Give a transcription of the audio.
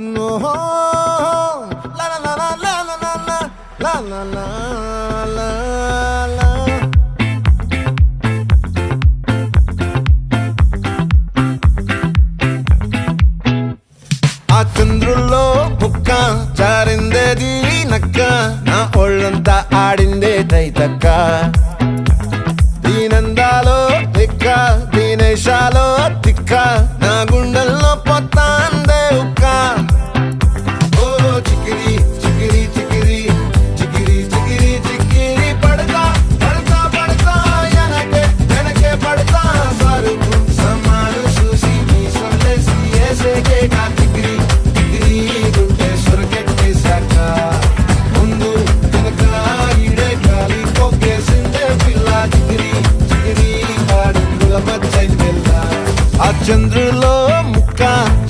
No, la la la la la la la la la la la la. ఆ చంద్రుల్లో బుక్క జారిందేది నక్క నా ఒళ్ళంతా ఆడిందే తైతక్క దీనందాలో తిక్క దీనేశాలో తిక్క నా గుండెల్లో పొత్తాందే ఉక్క ఓ చికిరి చికిరి చికిరి చికిరి చికిరి చికిరి పడతా పడతా పడతా వెనకే వెనకే పడతా సరుకు సమాలు చూసి మీ సొల్లేసి ఏసేకే